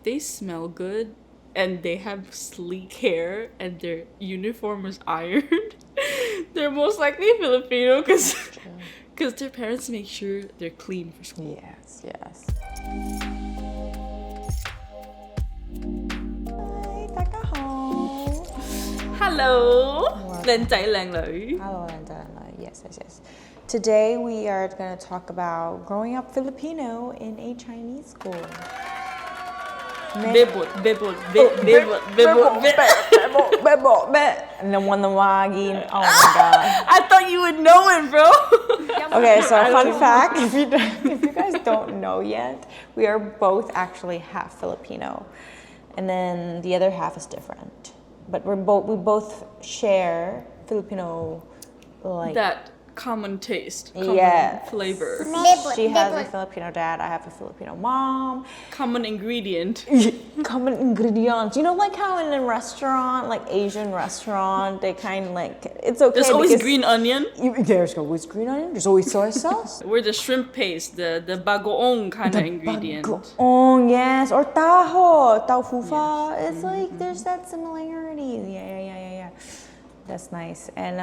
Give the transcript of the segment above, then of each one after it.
they smell good and they have sleek hair and their uniform is ironed, they're most likely Filipino because their parents make sure they're clean for school. Yes, yes. Hello, Lên Trai Làng Lưỡi. Hello, Linda. Yes, yes, yes. Today we are going to talk about growing up Filipino in a Chinese school. Bebot. Nawagin. Oh my god. I thought you would know it, bro. Okay, so fun fact, if you guys don't know yet, we are both actually half Filipino. And then the other half is different. But we both share Filipino, like that common taste, common flavor, she has a Filipino dad, I have a Filipino mom. common ingredient. Common ingredients. You know, like how in a restaurant, like Asian restaurant, they kind of like, it's okay. There's always green onion. There's always green onion. There's always soy sauce. We're the shrimp paste, the bagoong kind of ingredient. Oh yes, or taho, taufufa. It's like there's that similarity. Yeah. That's nice. And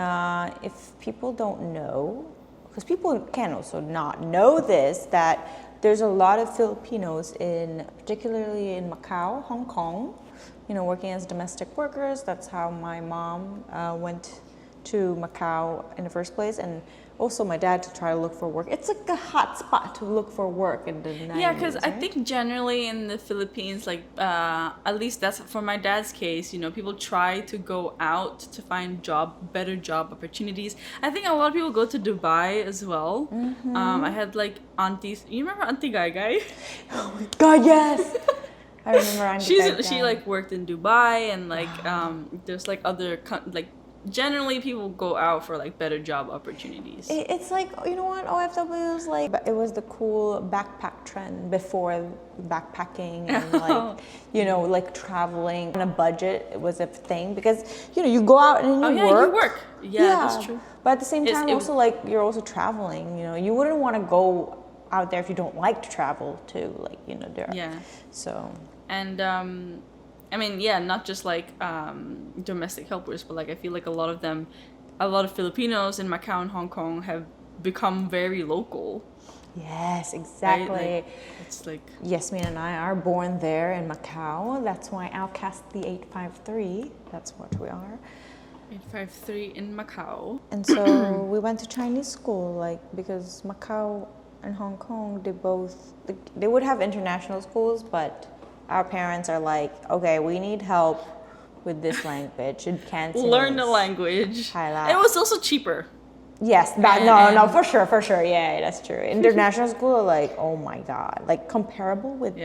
if people don't know, because people can also not know this, that there's a lot of Filipinos particularly in Macau, Hong Kong, working as domestic workers. That's how my mom went to Macau in the first place, and also my dad to try to look for work. It's like a hot spot to look for work in the 90s. Yeah, because right? I think generally in the Philippines, like at least that's for my dad's case, people try to go out to find better job opportunities. I think a lot of people go to Dubai as well. Mm-hmm. I had like aunties. You remember Auntie Gai Gai? Oh my god, yes. I remember Auntie She like worked in Dubai, and like there's like other generally people go out for like better job opportunities. It's like, you know what, OFW was like, it was the cool backpack trend before backpacking and like traveling on a budget. It was a thing because you go out and you work. Yeah, that's true. But at the same time, also like you're also traveling. You wouldn't want to go out there if you don't like to travel too. Like there. Yeah. So. And I mean, yeah, not just like domestic helpers, but like I feel like a lot of Filipinos in Macau and Hong Kong have become very local. Yes, exactly. Right? Like, it's like Yasmin and I are born there in Macau. That's why Outcast the 853. That's what we are. 853 in Macau. And so we went to Chinese school, because Macau and Hong Kong, they would have international schools, but our parents are like, okay, we need help with this language. It can't learn the language. Highlight. It was also cheaper. Yes, no, for sure. Yeah, that's true. International school, like, oh my god, like comparable with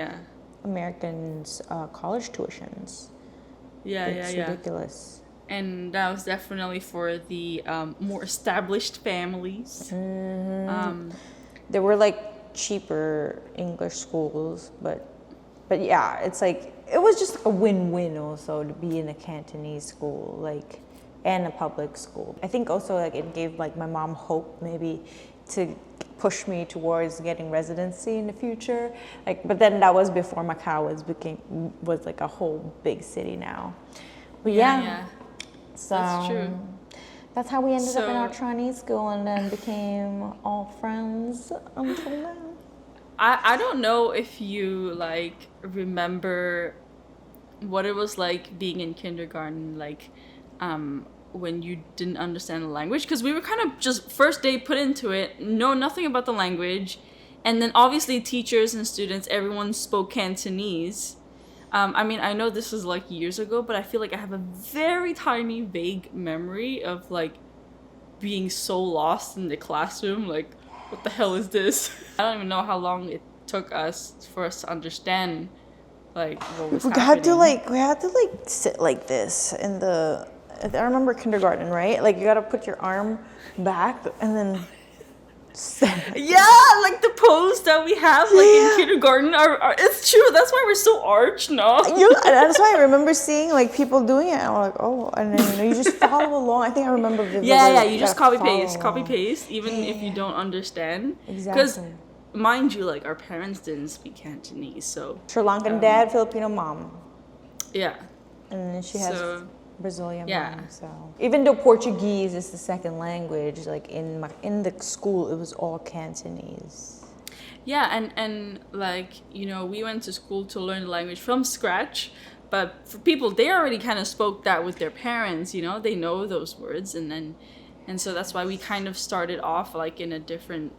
Americans' college tuitions. It's ridiculous. And that was definitely for the more established families. Mm-hmm. There were like cheaper English schools, but yeah, it's like, it was just like a win-win also to be in a Cantonese school, and a public school. I think also it gave my mom hope maybe to push me towards getting residency in the future. But then that was before Macau was like a whole big city now. But yeah. So that's true. That's how we ended up in our Chinese school and then became all friends until now. I don't know if you remember what it was like being in kindergarten, when you didn't understand the language, because we were kind of just first day put into it, know nothing about the language, and then obviously teachers and students, everyone spoke Cantonese. I mean, I know this was years ago, but I feel like I have a very tiny vague memory of being so lost in the classroom, what the hell is this? I don't even know how long it took for us to understand what was happening. We had to sit like this in the, I remember kindergarten, right? You gotta put your arm back and then the pose that we have in kindergarten it's true. That's why we're so arch now. That's why I remember seeing people doing it, and I'm like, oh, and then you just follow along. I think I remember vividly. You just copy paste even if you don't understand. Exactly. mind you, like our parents didn't speak Cantonese, so Sri Lankan dad, Filipino mom. yeah. And then she has So, Brazilian yeah. mom. So even though Portuguese is the second language, like in the school, it was all Cantonese. Yeah, and like, you know, we went to school to learn the language from scratch, but for people, they already kind of spoke that with their parents, you know, they know those words, and so that's why we kind of started off like in a different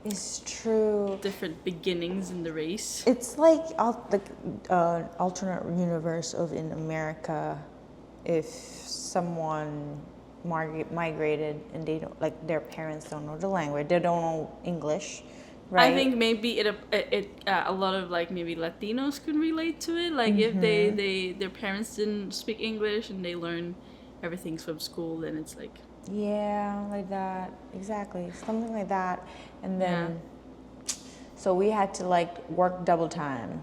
It's true. different beginnings in the race. It's like alternate universe of in America, if someone migrated and they don't, like their parents don't know the language, they don't know English, right? I think maybe it a lot of like maybe Latinos could relate to it, like if their parents didn't speak English and they learn everything from school, then it's like Yeah, like that. Exactly. Something like that. And then, so we had to like work double time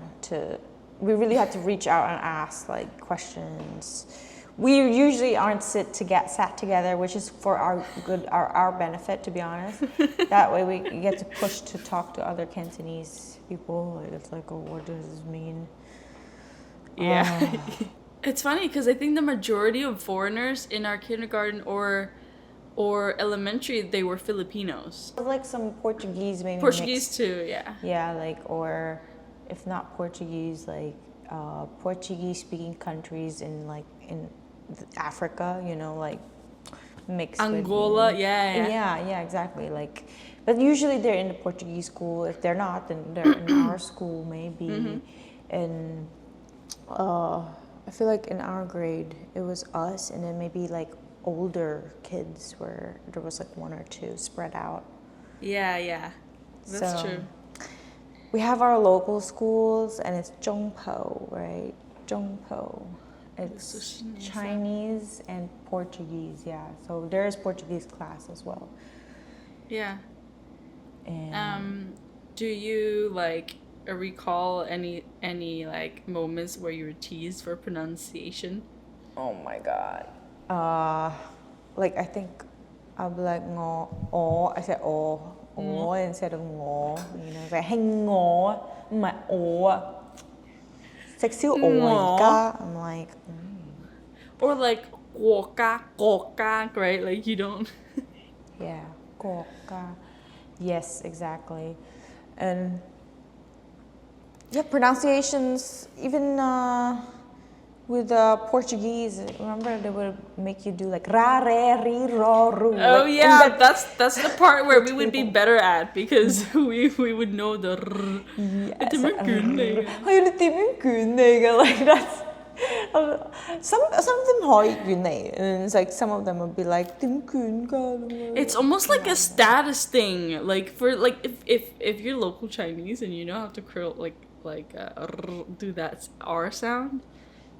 we really had to reach out and ask like questions. We usually aren't sat together, which is for our benefit, to be honest. That way we get to push to talk to other Cantonese people. Like, it's like, oh, what does this mean? yeah. It's funny because I think the majority of foreigners in our kindergarten or elementary, they were Filipinos. Like some Portuguese, maybe Portuguese mixed. too, yeah. Yeah, like, or if not Portuguese, like Portuguese-speaking countries in Africa, you know, like mixed Angola, with, yeah. exactly. Like, but usually they're in the Portuguese school. If they're not, then they're in our school maybe. And I feel like in our grade it was us, and then maybe like older kids where there was like one or two spread out. Yeah. That's So, true. We have our local schools, and it's Zhongpo, right? Zhongpo. It's Chinese and Portuguese, yeah. So there's Portuguese class as well. Yeah. And Do you like recall any like moments where you were teased for pronunciation? oh my god. Like I think I'll be like ngo, oh, I said oh instead of ngo, you know, like hang ngo, my oh. Sexy oh, I'm like, Or like goka, right? Like you don't. yeah, koka. Yes, exactly. And yeah, pronunciations, even with Portuguese, remember they would make you do like ra, re, ri, ro, ru. Oh like, yeah, that's the part where we would be better at because we would know the rrr. Yes. Like Like that's some of them and it's like some of them would be like it's almost like a status thing. Like for like if you're local Chinese and you know how to curl do that R sound,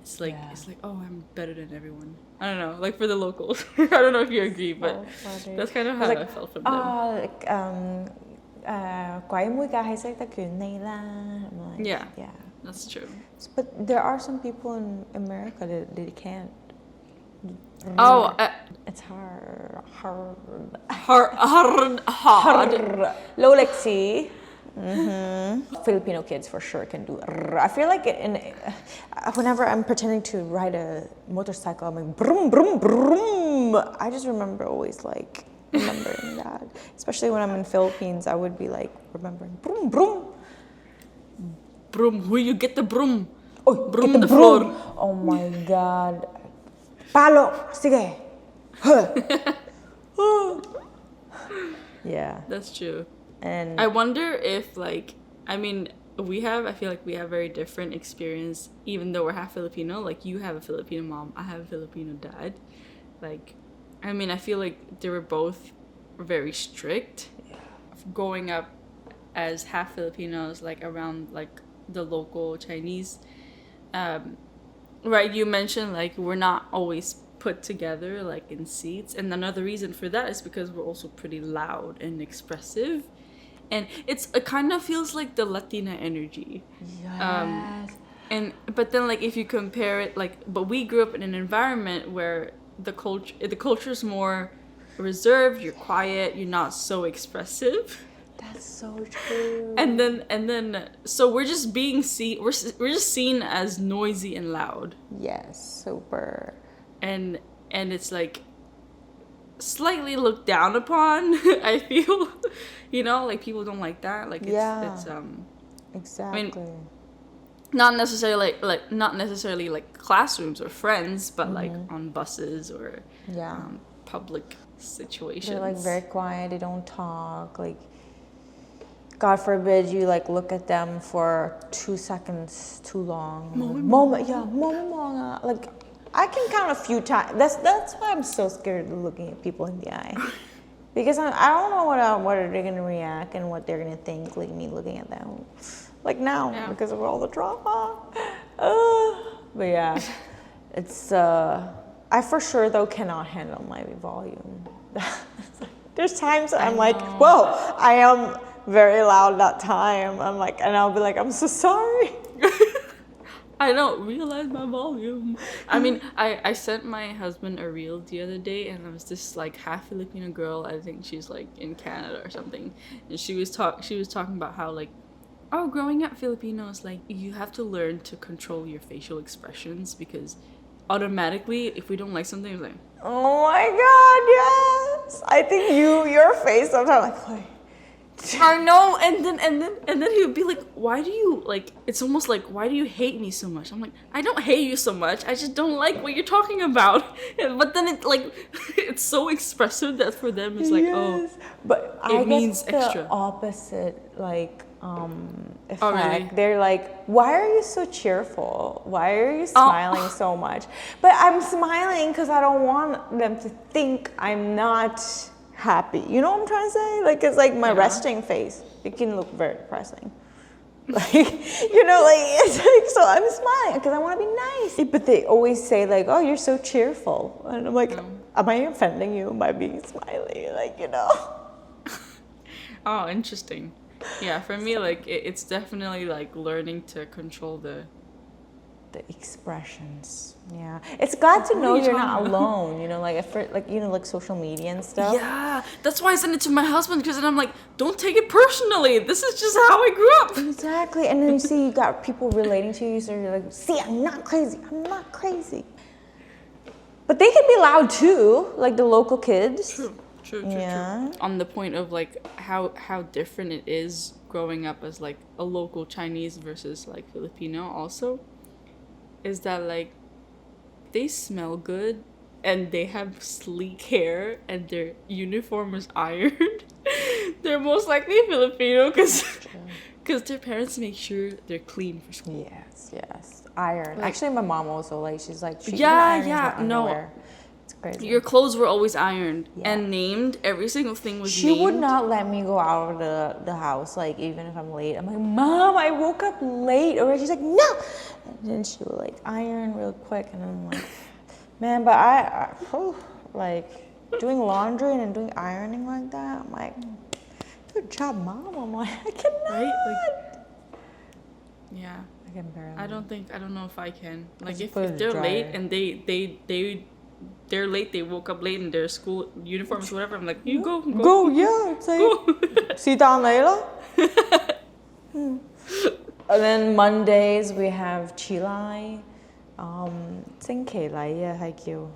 it's like oh, I'm better than everyone. I don't know, like for the locals. I don't know if you agree, but that's kind of how I felt from them. Quái mũi ca hay sách ta quyển này là. I'm like, yeah, that's true. But there are some people in America that they can't. Oh, it's hard. hard. Low lexi. Filipino kids for sure can do. I feel like whenever I'm pretending to ride a motorcycle, I'm like brum brum brum. I just remember always like remembering that, especially when I'm in Philippines. I would be like remembering brum brum. Broom, where you get the broom? Oh, broom get the floor. Oh my god. Palo, sige. Yeah. That's true. And I wonder if I feel like we have very different experience, even though we're half Filipino. Like you have a Filipino mom, I have a Filipino dad. I feel like they were both very strict. Growing up as half Filipinos, like around like the local Chinese, right? You mentioned like we're not always put together like in seats, and another reason for that is because we're also pretty loud and expressive, and it kind of feels like the Latina energy. yes. But then like if you compare it but we grew up in an environment where the culture is more reserved, you're quiet, you're not so expressive. That's so true. And then so we're just being seen. We're just seen as noisy and loud. Yes, super. And it's like slightly looked down upon. I feel, like people don't like that. Like it's exactly. I mean, not necessarily like classrooms or friends, but like on buses or public situations. They're like very quiet. They don't talk. Like, God forbid you like look at them for 2 seconds too long. Moment. Like, I can count a few times. That's why I'm so scared of looking at people in the eye, because I don't know what they're gonna react and what they're gonna think. Like me looking at them, like now because of all the drama. But yeah, it's I for sure though cannot handle my volume. There's times I'm like, whoa, I am very loud that time. I'm like, and I'll be like, I'm so sorry. I don't realize my volume. I mean, I sent my husband a reel the other day, and it was this like half Filipino girl. I think she's like in Canada or something, and she was talking about how like, oh, growing up Filipinos, like you have to learn to control your facial expressions, because automatically if we don't like something, it's like, oh my God, yes. I think your face sometimes like. I know, and then he would be like, why do you like, it's almost like, why do you hate me so much? I'm like, I don't hate you so much, I just don't like what you're talking about. But then it like it's so expressive that for them it's like, oh, but it means extra. The opposite like effect. Oh, really? They're like, why are you so cheerful? Why are you smiling so much? But I'm smiling because I don't want them to think I'm not happy. You know what I'm trying to say? Like, it's like my resting face. It can look very depressing. Like, like, it's like, so I'm smiling because I want to be nice. But they always say like, oh, you're so cheerful. And I'm like, am I offending you by being smiley? Like, Oh, interesting. Yeah, for me, like, it's definitely like learning to control the expressions. Yeah, it's glad to know you're not alone. Like social media and stuff. Yeah, that's why I sent it to my husband, because then I'm like, don't take it personally. This is just how I grew up. Exactly, and then you see you got people relating to you, so you're like, see, I'm not crazy. I'm not crazy. But they can be loud too, like the local kids. True. On the point of like how different it is growing up as like a local Chinese versus like Filipino also, is that like they smell good and they have sleek hair and their uniform is ironed. They're most likely Filipino because their parents make sure they're clean for school. Yes. Iron. Like, actually, my mom also she's like, no. It's crazy. Your clothes were always ironed and named. Every single thing was named. She would not let me go out of the house, like, even if I'm late. I'm like, Mom, I woke up late. Or she's like, no. And then she would, like, iron real quick. And I'm like, man, but I like, doing laundry and then doing ironing like that, I'm like, good job, Mom. I'm like, I cannot. Right? Like, yeah. I can barely. I don't know if I can. Like, if they're late and they're late, they woke up late in their school uniforms, whatever, I'm like, you go. Go, yeah. It's like, see down later. And then Mondays we have Chilai, Sing K Lai, hai kiêu,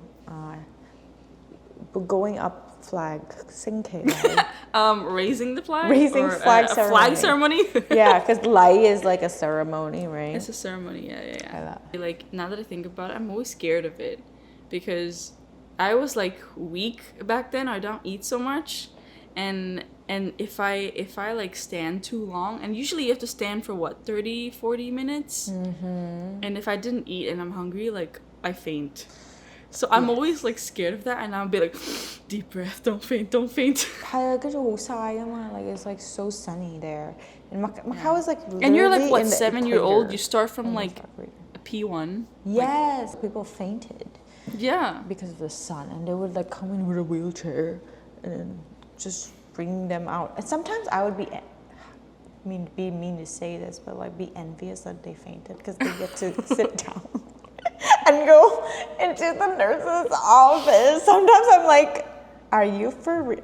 going up flag, Sing K Lai. Raising the flag? Raising flag ceremony. Flag ceremony? Yeah, because Lai is like a ceremony, right? It's a ceremony, yeah. Like, now that I think about it, I'm always scared of it, because I was like weak back then. I don't eat so much, and if I like stand too long, and usually you have to stand for what, 30-40 minutes, and if I didn't eat and I'm hungry, like, I faint. So I'm always like scared of that, and I'll be like, deep breath, don't faint. Like, it's like so sunny there, and Macau is like, and you're like, what, 7-year-old? You start from like a P1. Yes, people fainted. Yeah, because of the sun, and they would like come in with a wheelchair and then just bring them out. And sometimes I would be mean to say this, but like be envious that they fainted, because they get to sit down and go into the nurse's office. Sometimes I'm like, are you for real?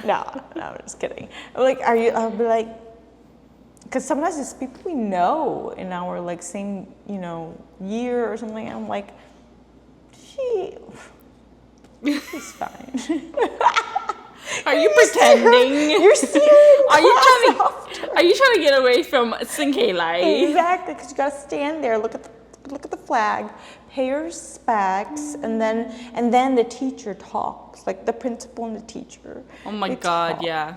No, I'm just kidding. I'm like, are you? I'll be like, because sometimes it's people we know in our like same, year or something. I'm like, she's fine. Are you pretending? You're steering Are you trying to get away from Sinke Lai? Exactly, because you gotta stand there, look at the flag, pay your respects, and then the teacher talks, like the principal and the teacher. Oh my they God, talk. yeah.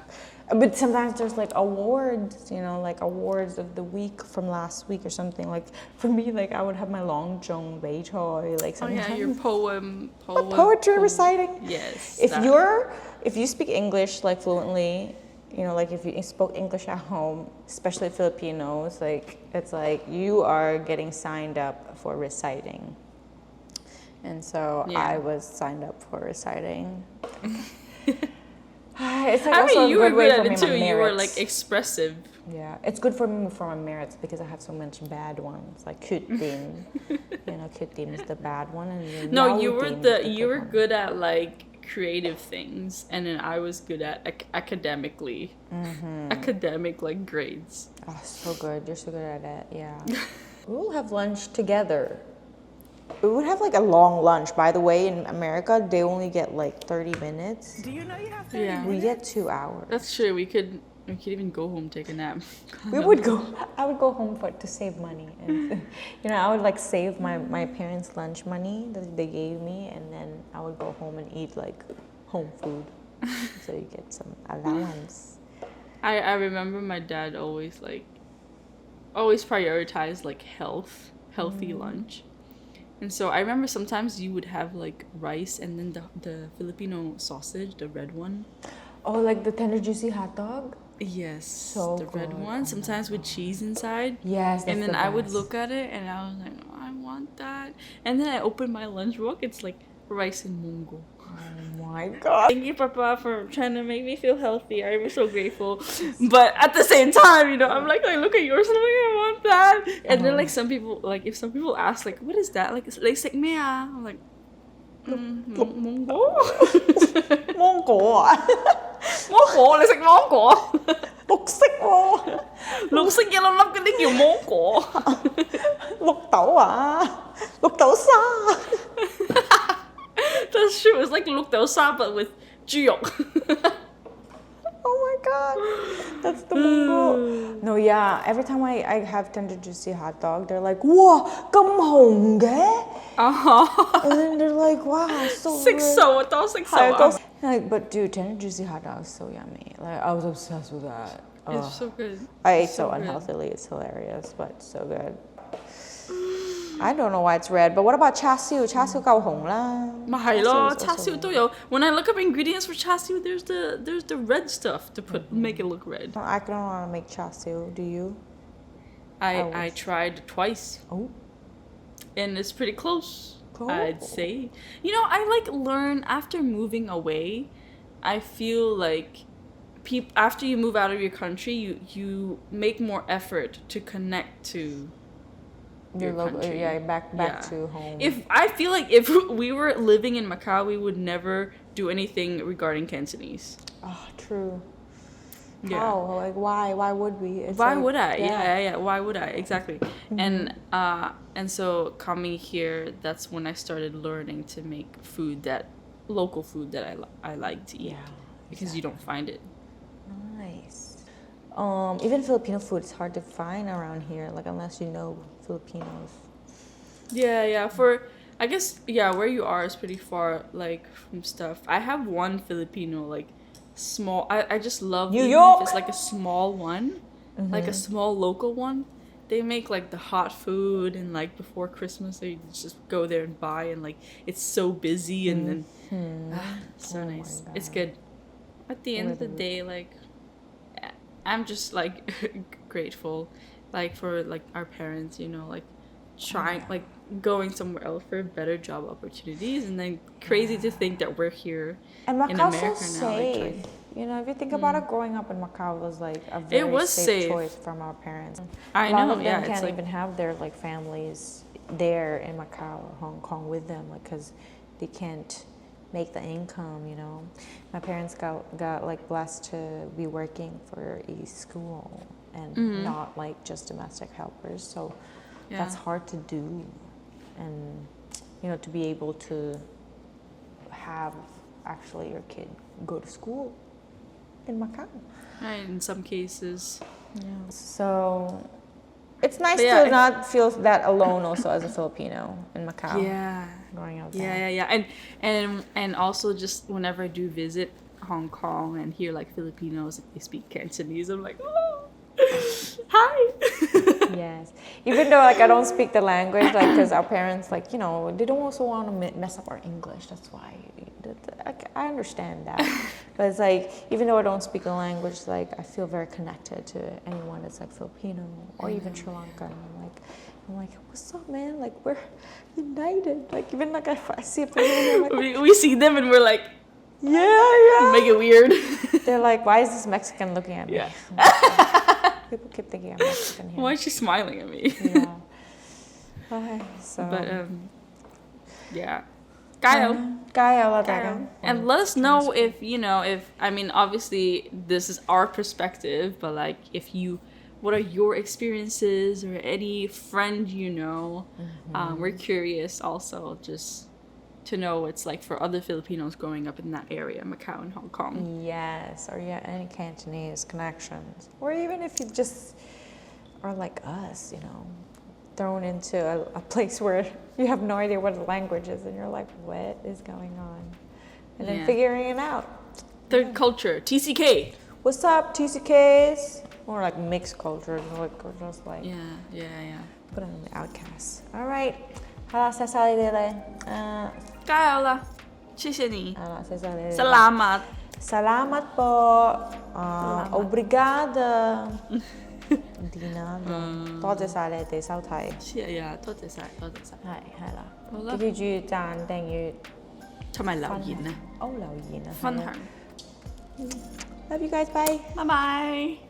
But sometimes there's like awards, like awards of the week from last week or something. Like for me, like I would have my long jong bei choi, like Oh sometimes. yeah, your Poetry reciting. Yes. If you speak English like fluently, like if you spoke English at home, especially Filipinos, like it's like you are getting signed up for reciting. And so I was signed up for reciting. It's like also you a were good way good for at me it too. my You were merits. like expressive. Yeah, it's good for me for my merits because I have so much bad ones, like kutim. Kutim is the bad one, and No, you were you were good at like creative things, and then I was good at academically, academic like grades. Oh, so good! You're so good at it. Yeah. We'll have lunch together. We would have like a long lunch. By the way, in America, they only get like 30 minutes. Do you know you have 30 Yeah, We get 2 hours. that's true. We could even go home, take a nap. I would go home to save money, and I would like save my parents' lunch money that they gave me, and then I would go home and eat like home food, so you get some allowance. I remember my dad always prioritized like healthy lunch. And so I remember sometimes you would have like rice and then the Filipino sausage, the red one. Oh, like the tender juicy hot dog? Yes, So the red good. one, sometimes with cheese inside. Yes, that's And then the I would best. look at it and I was like, oh, I want that. And then I opened my lunchbook, it's like rice and mungo. Oh my god. Thank you, Papa, for trying to make me feel healthy. I'm so grateful. But at the same time, I'm like I look at yours and I'm like, I want that. And then like some people, like if some people ask like, what is that? Like me I'm like, mungo. Monggo ah. Mungo, 你食芒果？綠色喎，綠色一粒粒嗰啲叫芒果。綠豆啊，綠豆沙。That's true. It's like 綠豆沙 but with 豬肉。Oh my god, that's the Mongol. No, yeah. Every time I have tender juicy hot dog, they're like, "Wow, 咁紅嘅?" And then they're like, "Wow, so 食 good." 素啊，多食素係啊，啊。like, but dude, tender juicy hot dog is so yummy. Like I was obsessed with that. It's so good. I ate so good. unhealthily. It's hilarious, but so good. I don't know why it's red, but what about char siu? Char siu 夠紅啦。咪係咯， Char siu is 叉 also 燒都有。When I look up ingredients for 叉燒, there's the red stuff to make it look red. I don't want to make char siu. Do you? I tried twice. Oh. And it's pretty close, Cool. I'd say. I like learn after moving away. I feel like after you move out of your country, you make more effort to connect to your country. Yeah, back Yeah. to home. I feel like if we were living in Macau, we would never do anything regarding Cantonese. Oh, true. Yeah. How? Like, why? Why would we? It's Why like- would I? Yeah. Why would I? Exactly. And so coming here, that's when I started learning to make local food that I like to eat. Yeah, Because you don't find it. Nice. Even Filipino food is hard to find around here, like unless you know Filipinos. Yeah. I guess where you are is pretty far like from stuff. I have one Filipino like small. I just love New even York! if it's like a small one, like a small local one. They make like the hot food and like before Christmas they just go there and buy and like it's so busy and then so Oh my nice. God. It's good. At the end of the day, like I'm just like grateful like for like our parents, like trying like going somewhere else for better job opportunities and then crazy to think that we're here And in Macau's America so now. Like, safe. If you think about it, growing up in Macau was like a very was safe safe. choice from our parents. I A lot know, of them yeah, can't it's like even have their like families there in Macau or Hong Kong with them, like because they can't make the income, you know. My parents got like blessed to be working for a school and not like just domestic helpers. So that's hard to do. And, you know, to be able to have actually your kid go to school in Macau. Right, in some cases. Yeah. So it's nice to not feel that alone also as a Filipino in Macau. Yeah. Growing up there. Yeah. And also just whenever I do visit Hong Kong and hear like Filipinos, they speak Cantonese, I'm like, oh, hi. Yes. Even though like I don't speak the language, like because our parents like, you know, they don't also want to mess up our English. That's why I understand that. But it's like, even though I don't speak the language, like I feel very connected to anyone that's like Filipino or even Sri Lankan. I'm like, what's up, man? Like we're united. Like even like I see a Filipino, like, we see them and we're like, yeah. Make it weird. They're like, why is this Mexican looking at me? Yeah. People keep thinking I'm Mexican here. Why is she smiling at me? Yeah. Okay, so. But yeah. Kyle. And let us know if, you know, I mean, obviously this is our perspective, but like what are your experiences or any friend you know? We're curious also just to know what it's like for other Filipinos growing up in that area, Macau and Hong Kong. Yes, or any Cantonese connections. Or even if you just are like us, you know, thrown into a place where you have no idea what the language is and you're like, what is going on? And then figuring it out. Third culture, TCK. What's up, TCKs? Or like mixed cultures, or just like put on the outcasts. All right. 好啦 ，Sally 你咧，加油啦！謝謝你。好啦，Sally。Salamat。Salamat po. Obrigada. 唔掂啦，多謝晒你哋收睇。係啊，多謝晒。係啦。好啦。記住讚、訂閱同埋留言啊。留言啊。分享。Love you guys. Bye. Bye bye.